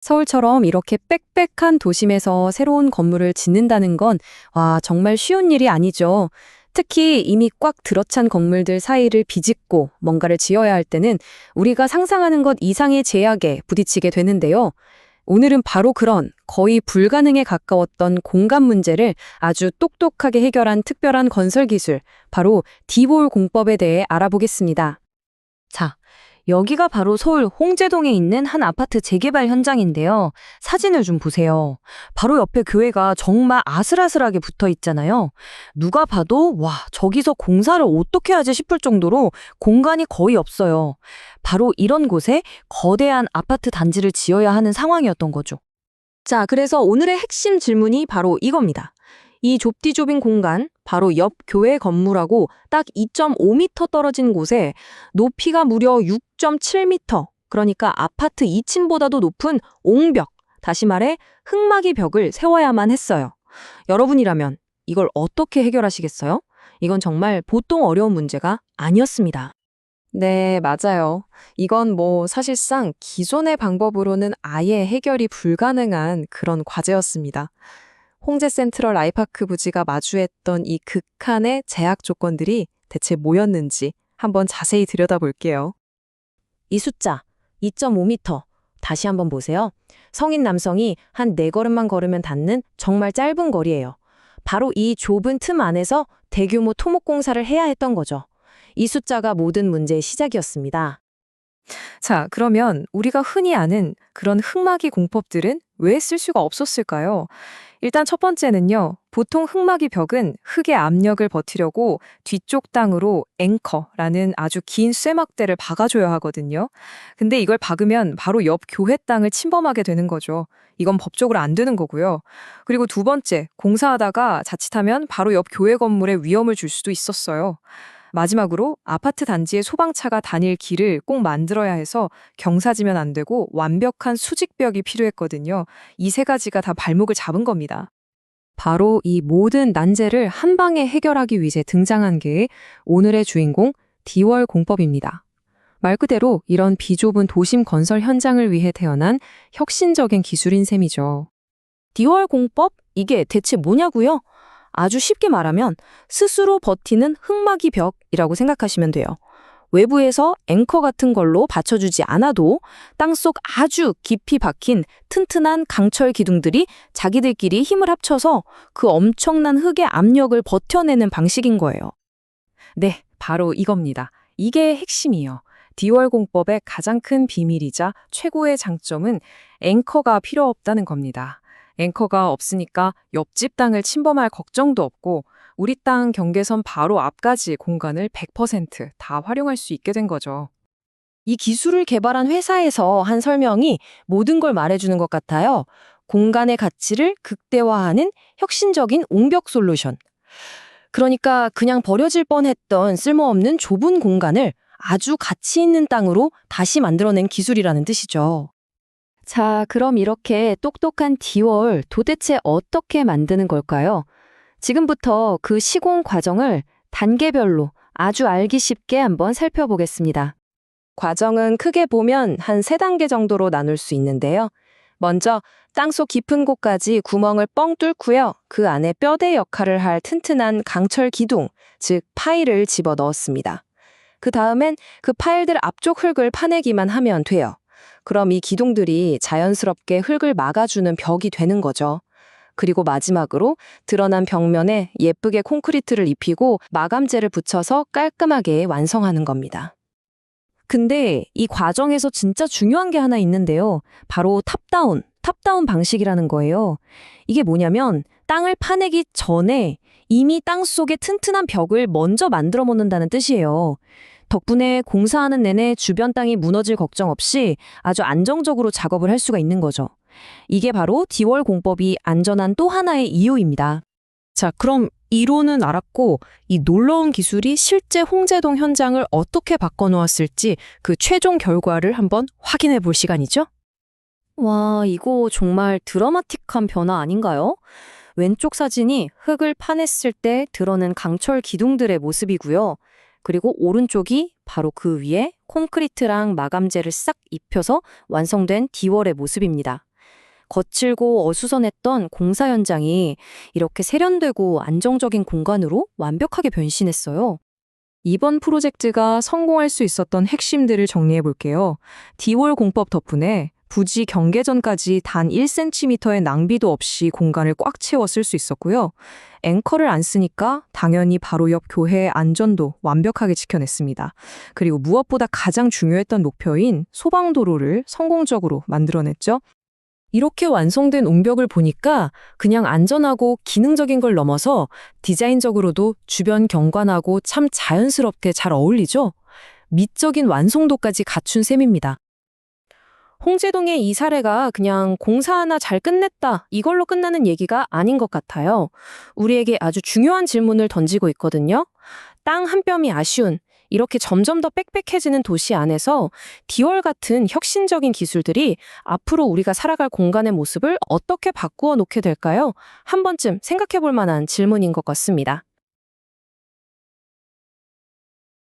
서울처럼 이렇게 빽빽한 도심에서 새로운 건물을 짓는다는 건, 와, 정말 쉬운 일이 아니죠. 특히 이미 꽉 들어찬 건물들 사이를 비집고 뭔가를 지어야 할 때는 우리가 상상하는 것 이상의 제약에 부딪히게 되는데요. 오늘은 바로 그런 거의 불가능에 가까웠던 공간 문제를 아주 똑똑하게 해결한 특별한 건설 기술, 바로 디볼 공법에 대해 알아보겠습니다. 자, 여기가 바로 서울 홍제동에 있는 한 아파트 재개발 현장인데요. 사진을 좀 보세요. 바로 옆에 교회가 정말 아슬아슬하게 붙어 있잖아요. 누가 봐도 와, 저기서 공사를 어떻게 하지 싶을 정도로 공간이 거의 없어요. 바로 이런 곳에 거대한 아파트 단지를 지어야 하는 상황이었던 거죠. 자, 그래서 오늘의 핵심 질문이 바로 이겁니다. 이 좁디 좁인 공간, 바로 옆 교회 건물하고 딱 2.5m 떨어진 곳에 높이가 무려 6.7m, 그러니까 아파트 2층보다도 높은 옹벽, 다시 말해 흙막이 벽을 세워야만 했어요. 여러분이라면 이걸 어떻게 해결하시겠어요? 이건 정말 보통 어려운 문제가 아니었습니다. 네, 맞아요. 이건 사실상 기존의 방법으로는 아예 해결이 불가능한 그런 과제였습니다. 홍제 센트럴 아이파크 부지가 마주했던 이 극한의 제약 조건들이 대체 뭐였는지 한번 자세히 들여다볼게요. 이 숫자 2.5m. 다시 한번 보세요. 성인 남성이 한 4걸음만 걸으면 닿는 정말 짧은 거리예요. 바로 이 좁은 틈 안에서 대규모 토목 공사를 해야 했던 거죠. 이 숫자가 모든 문제의 시작이었습니다. 자, 그러면 우리가 흔히 아는 그런 흙막이 공법들은 왜 쓸 수가 없었을까요? 일단 첫 번째는요, 보통 흙막이 벽은 흙의 압력을 버티려고 뒤쪽 땅으로 앵커라는 아주 긴 쇠막대를 박아줘야 하거든요. 근데 이걸 박으면 바로 옆 교회 땅을 침범하게 되는 거죠. 이건 법적으로 안 되는 거고요. 그리고 두 번째, 공사하다가 자칫하면 바로 옆 교회 건물에 위험을 줄 수도 있었어요. 마지막으로 아파트 단지에 소방차가 다닐 길을 꼭 만들어야 해서 경사지면 안 되고 완벽한 수직벽이 필요했거든요. 이 세 가지가 다 발목을 잡은 겁니다. 바로 이 모든 난제를 한 방에 해결하기 위해 등장한 게 오늘의 주인공 디월 공법입니다. 말 그대로 이런 비좁은 도심 건설 현장을 위해 태어난 혁신적인 기술인 셈이죠. 디월 공법? 이게 대체 뭐냐고요? 아주 쉽게 말하면 스스로 버티는 흙막이 벽이라고 생각하시면 돼요. 외부에서 앵커 같은 걸로 받쳐주지 않아도 땅속 아주 깊이 박힌 튼튼한 강철 기둥들이 자기들끼리 힘을 합쳐서 그 엄청난 흙의 압력을 버텨내는 방식인 거예요. 네, 바로 이겁니다. 이게 핵심이에요. 디월 공법의 가장 큰 비밀이자 최고의 장점은 앵커가 필요 없다는 겁니다. 앵커가 없으니까 옆집 땅을 침범할 걱정도 없고 우리 땅 경계선 바로 앞까지 공간을 100%다 활용할 수 있게 된 거죠. 이 기술을 개발한 회사에서 한 설명이 모든 걸 말해주는 것 같아요. 공간의 가치를 극대화하는 혁신적인 옹벽 솔루션. 그러니까 그냥 버려질 뻔했던 쓸모없는 좁은 공간을 아주 가치 있는 땅으로 다시 만들어낸 기술이라는 뜻이죠. 자, 그럼 이렇게 똑똑한 디월 도대체 어떻게 만드는 걸까요? 지금부터 그 시공 과정을 단계별로 아주 알기 쉽게 한번 살펴보겠습니다. 과정은 크게 보면 한 3단계 정도로 나눌 수 있는데요. 먼저 땅속 깊은 곳까지 구멍을 뻥 뚫고요. 그 안에 뼈대 역할을 할 튼튼한 강철 기둥, 즉 파일을 집어 넣었습니다. 그 다음엔 그 파일들 앞쪽 흙을 파내기만 하면 돼요. 그럼 이 기둥들이 자연스럽게 흙을 막아주는 벽이 되는 거죠. 그리고 마지막으로 드러난 벽면에 예쁘게 콘크리트를 입히고 마감재를 붙여서 깔끔하게 완성하는 겁니다. 근데 이 과정에서 진짜 중요한 게 하나 있는데요. 바로 탑다운 방식이라는 거예요. 이게 뭐냐면 땅을 파내기 전에 이미 땅 속에 튼튼한 벽을 먼저 만들어 놓는다는 뜻이에요. 덕분에 공사하는 내내 주변 땅이 무너질 걱정 없이 아주 안정적으로 작업을 할 수가 있는 거죠. 이게 바로 디월 공법이 안전한 또 하나의 이유입니다. 자, 그럼 이론은 알았고 이 놀라운 기술이 실제 홍제동 현장을 어떻게 바꿔놓았을지 그 최종 결과를 한번 확인해 볼 시간이죠? 와, 이거 정말 드라마틱한 변화 아닌가요? 왼쪽 사진이 흙을 파냈을 때 드러낸 강철 기둥들의 모습이고요. 그리고 오른쪽이 바로 그 위에 콘크리트랑 마감재를 싹 입혀서 완성된 디월의 모습입니다. 거칠고 어수선했던 공사 현장이 이렇게 세련되고 안정적인 공간으로 완벽하게 변신했어요. 이번 프로젝트가 성공할 수 있었던 핵심들을 정리해 볼게요. 디월 공법 덕분에 부지 경계전까지 단 1cm의 낭비도 없이 공간을 꽉 채워 쓸 수 있었고요. 앵커를 안 쓰니까 당연히 바로 옆 교회의 안전도 완벽하게 지켜냈습니다. 그리고 무엇보다 가장 중요했던 목표인 소방도로를 성공적으로 만들어냈죠. 이렇게 완성된 옹벽을 보니까 그냥 안전하고 기능적인 걸 넘어서 디자인적으로도 주변 경관하고 참 자연스럽게 잘 어울리죠? 미적인 완성도까지 갖춘 셈입니다. 홍제동의 이 사례가 그냥 공사 하나 잘 끝냈다, 이걸로 끝나는 얘기가 아닌 것 같아요. 우리에게 아주 중요한 질문을 던지고 있거든요. 땅 한 뼘이 아쉬운, 이렇게 점점 더 빽빽해지는 도시 안에서 디월 같은 혁신적인 기술들이 앞으로 우리가 살아갈 공간의 모습을 어떻게 바꾸어 놓게 될까요? 한 번쯤 생각해 볼 만한 질문인 것 같습니다.